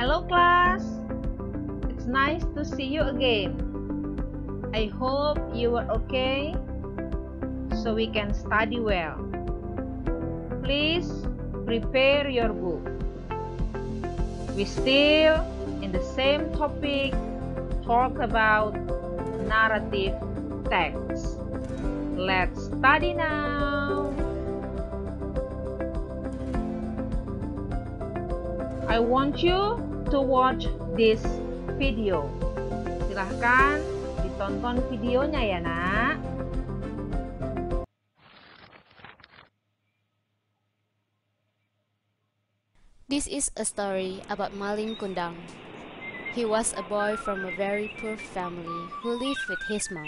Hello class, it's nice to see you again. I hope you are okay so we can study well. Please prepare your book. We still in the same topic, talk about narrative text. Let's study now. I want you to watch this video. Silahkan ditonton videonya ya nak. This is a story about Malin Kundang. He was a boy from a very poor family who lived with his mom.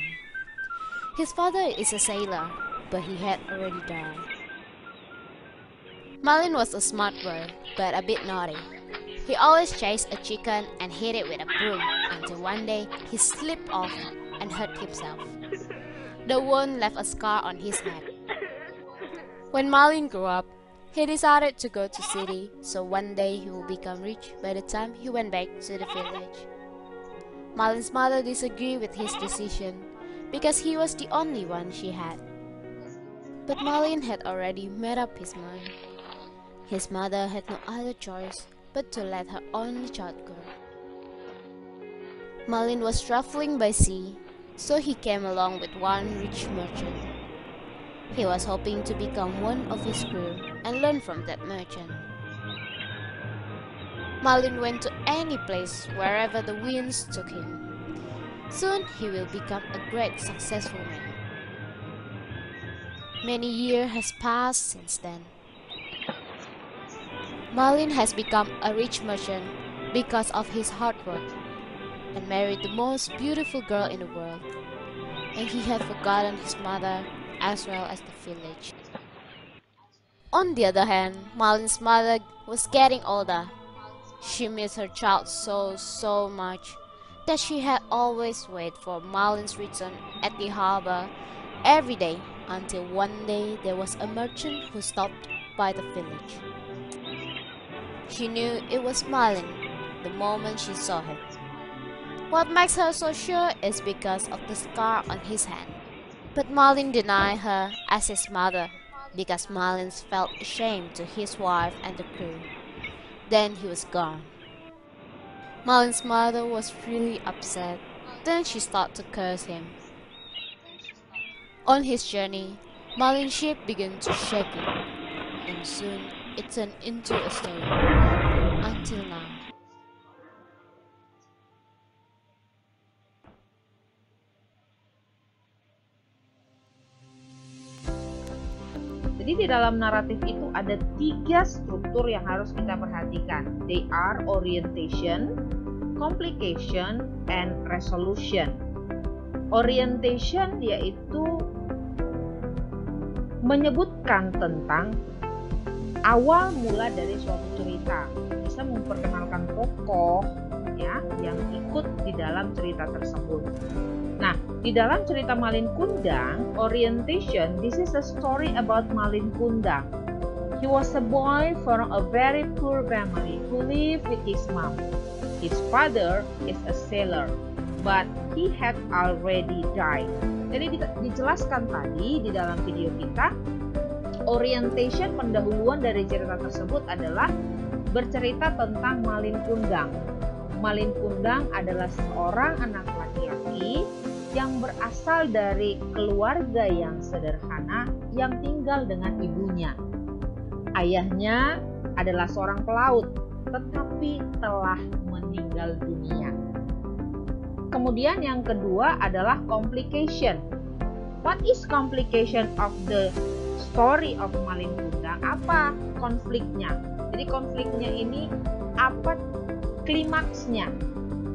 His father is a sailor, but he had already died. Malin was a smart boy, but a bit naughty. He always chased a chicken and hit it with a broom until one day he slipped off and hurt himself. The wound left a scar on his head. When Malin grew up, he decided to go to city, so one day he will become rich by the time he went back to the village. Malin's mother disagreed with his decision because he was the only one she had. But Malin had already made up his mind. His mother had no other choice but to let her only child go. Malin was traveling by sea, so he came along with one rich merchant. He was hoping to become one of his crew and learn from that merchant. Malin went to any place wherever the winds took him. Soon he will become a great successful man. Many years has passed since then. Malin has become a rich merchant because of his hard work and married the most beautiful girl in the world. And he had forgotten his mother as well as the village. On the other hand, Malin's mother was getting older. She missed her child so much that she had always wait for Malin's return at the harbor every day until one day there was a merchant who stopped by the village. She knew it was Malin the moment she saw him. What makes her so sure is because of the scar on his hand. But Malin denied her as his mother because Malin felt ashamed to his wife and the crew. Then he was gone. Malin's mother was really upset. Then she started to curse him. On his journey, Malin's ship began to shake, and soon it turned into a story. Until now. Jadi di dalam naratif itu ada 3 struktur yang harus kita perhatikan. They are orientation, complication, and resolution. Orientation yaitu menyebutkan tentang awal mula dari suatu cerita. Bisa memperkenalkan tokoh ya yang ikut di dalam cerita tersebut. Nah, di dalam cerita Malin Kundang, orientation, this is a story about Malin Kundang. He was a boy from a very poor family who lived with his mom. His father is a sailor, but he had already died. Jadi dijelaskan tadi di dalam video kita, orientation pendahuluan dari cerita tersebut adalah bercerita tentang Malin Kundang. Malin Kundang adalah seorang anak laki-laki yang berasal dari keluarga yang sederhana yang tinggal dengan ibunya. Ayahnya adalah seorang pelaut, tetapi telah meninggal dunia. Kemudian yang kedua adalah complication. What is complication of the story of Malin Kundang? Apa konfliknya? Jadi konfliknya ini apa klimaksnya?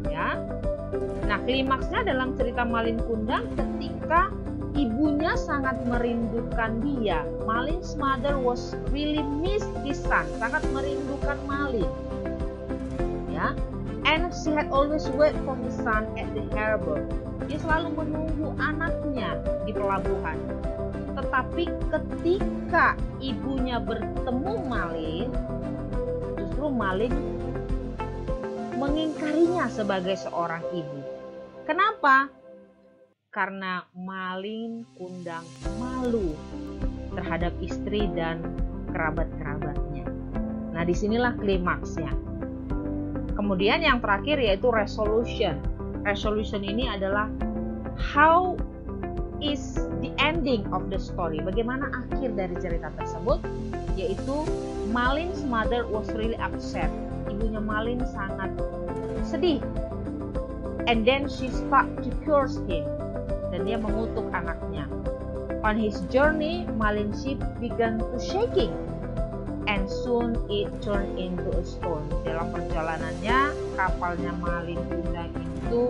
Ya. Nah, klimaksnya dalam cerita Malin Kundang ketika ibunya sangat merindukan dia. Malin's mother was really miss his son, sangat merindukan Malin. Ya. And she had always wait for his son at the harbor. Dia selalu menunggu anaknya di pelabuhan. Tetapi ketika ibunya bertemu Malin, justru Malin mengingkarinya sebagai seorang ibu. Kenapa? Karena Malin Kundang malu terhadap istri dan kerabat-kerabatnya. Nah, disinilah klimaksnya. Kemudian yang terakhir yaitu resolution. Resolution ini adalah how is the ending of the story. Bagaimana akhir dari cerita tersebut? Yaitu Malin's mother was really upset. Ibunya Malin sangat sedih. And then she start to curse him. Dan dia mengutuk anaknya. On his journey, Malin's ship began to shaking. And soon it turned into a stone. Dalam perjalanannya, kapalnya Malin Kundang itu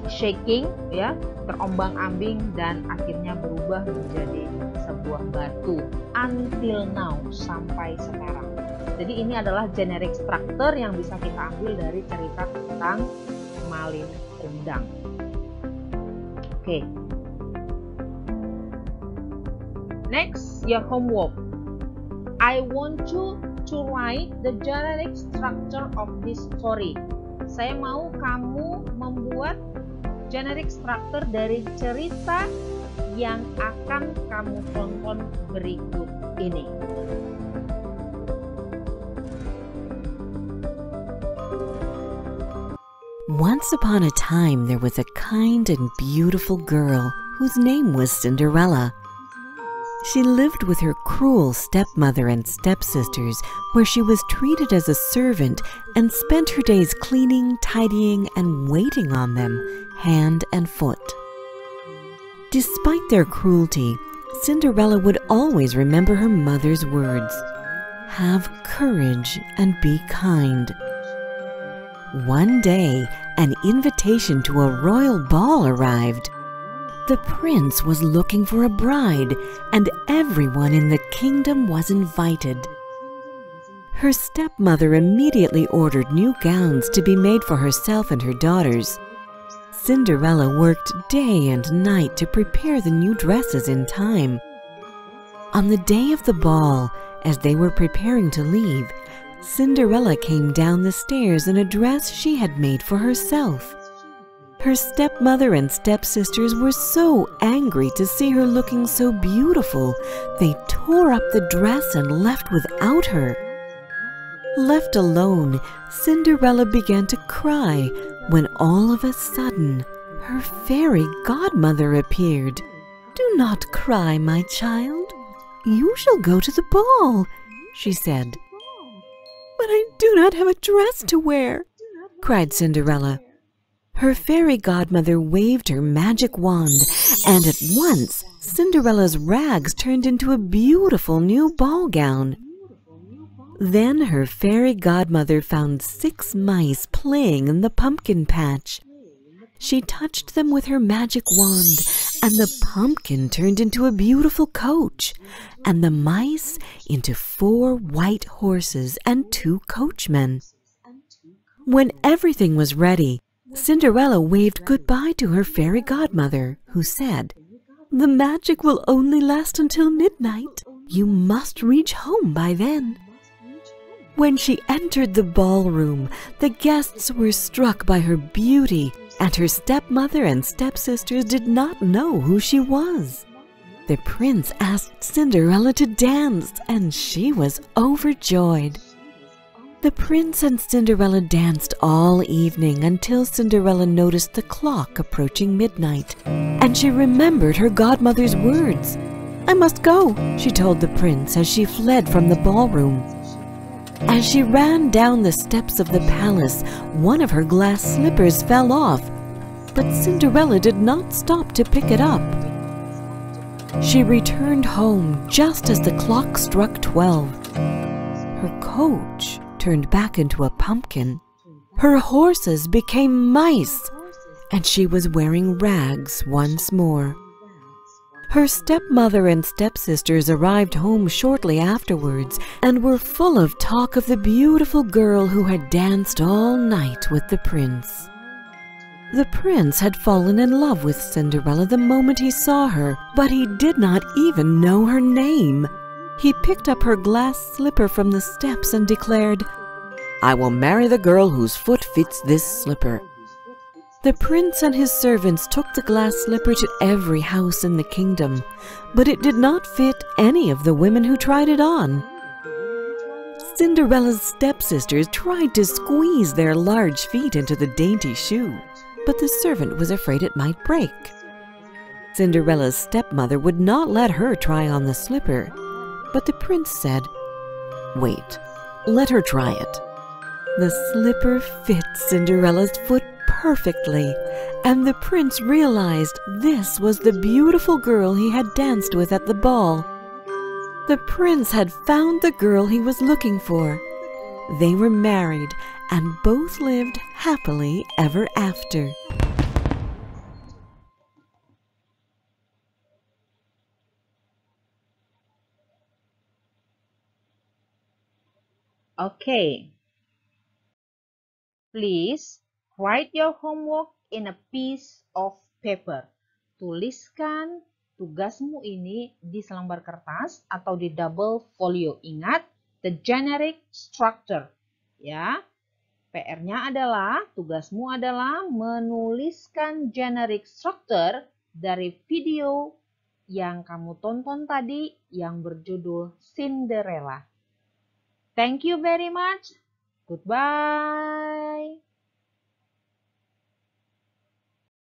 shaking, ya, terombang-ambing dan akhirnya berubah menjadi sebuah batu. Until now, sampai sekarang. Jadi ini adalah generic structure yang bisa kita ambil dari cerita tentang Malin Kundang. Oke. Next, your homework. I want you to write the generic structure of this story. Saya mau kamu membuat generic structure dari cerita yang akan kamu tonton berikut ini. Once upon a time, there was a kind and beautiful girl whose name was Cinderella. She lived with her cruel stepmother and stepsisters, where she was treated as a servant and spent her days cleaning, tidying, and waiting on them, hand and foot. Despite their cruelty, Cinderella would always remember her mother's words, "Have courage and be kind." One day, an invitation to a royal ball arrived. The prince was looking for a bride, and everyone in the kingdom was invited. Her stepmother immediately ordered new gowns to be made for herself and her daughters. Cinderella worked day and night to prepare the new dresses in time. On the day of the ball, as they were preparing to leave, Cinderella came down the stairs in a dress she had made for herself. Her stepmother and stepsisters were so angry to see her looking so beautiful, they tore up the dress and left without her. Left alone, Cinderella began to cry when all of a sudden her fairy godmother appeared. "Do not cry, my child. You shall go to the ball," she said. "But I do not have a dress to wear," cried Cinderella. Her fairy godmother waved her magic wand, and at once Cinderella's rags turned into a beautiful new ball gown. Then her fairy godmother found 6 mice playing in the pumpkin patch. She touched them with her magic wand, and the pumpkin turned into a beautiful coach, and the mice into 4 white horses and 2 coachmen. When everything was ready, Cinderella waved goodbye to her fairy godmother, who said, "The magic will only last until midnight. You must reach home by then." When she entered the ballroom, the guests were struck by her beauty, and her stepmother and stepsisters did not know who she was. The prince asked Cinderella to dance, and she was overjoyed. The prince and Cinderella danced all evening until Cinderella noticed the clock approaching midnight, and she remembered her godmother's words. "I must go," she told the prince as she fled from the ballroom. As she ran down the steps of the palace, one of her glass slippers fell off, but Cinderella did not stop to pick it up. She returned home just as the clock struck 12. Her coach turned back into a pumpkin. Her horses became mice, and she was wearing rags once more. Her stepmother and stepsisters arrived home shortly afterwards and were full of talk of the beautiful girl who had danced all night with the prince. The prince had fallen in love with Cinderella the moment he saw her, but he did not even know her name. He picked up her glass slipper from the steps and declared, I will marry the girl whose foot fits this slipper. The prince and his servants took the glass slipper to every house in the kingdom, but it did not fit any of the women who tried it on. Cinderella's stepsisters tried to squeeze their large feet into the dainty shoe, but the servant was afraid it might break. Cinderella's stepmother would not let her try on the slipper, but the prince said, "Wait, let her try it." The slipper fit Cinderella's foot perfectly, and the prince realized this was the beautiful girl he had danced with at the ball. The prince had found the girl he was looking for. They were married and both lived happily ever after. Okay. Please write your homework in a piece of paper. Tuliskan tugasmu ini di selembar kertas atau di double folio. Ingat, the generic structure. Ya, PR-nya adalah, tugasmu adalah menuliskan generic structure dari video yang kamu tonton tadi yang berjudul Cinderella. Thank you very much. Goodbye.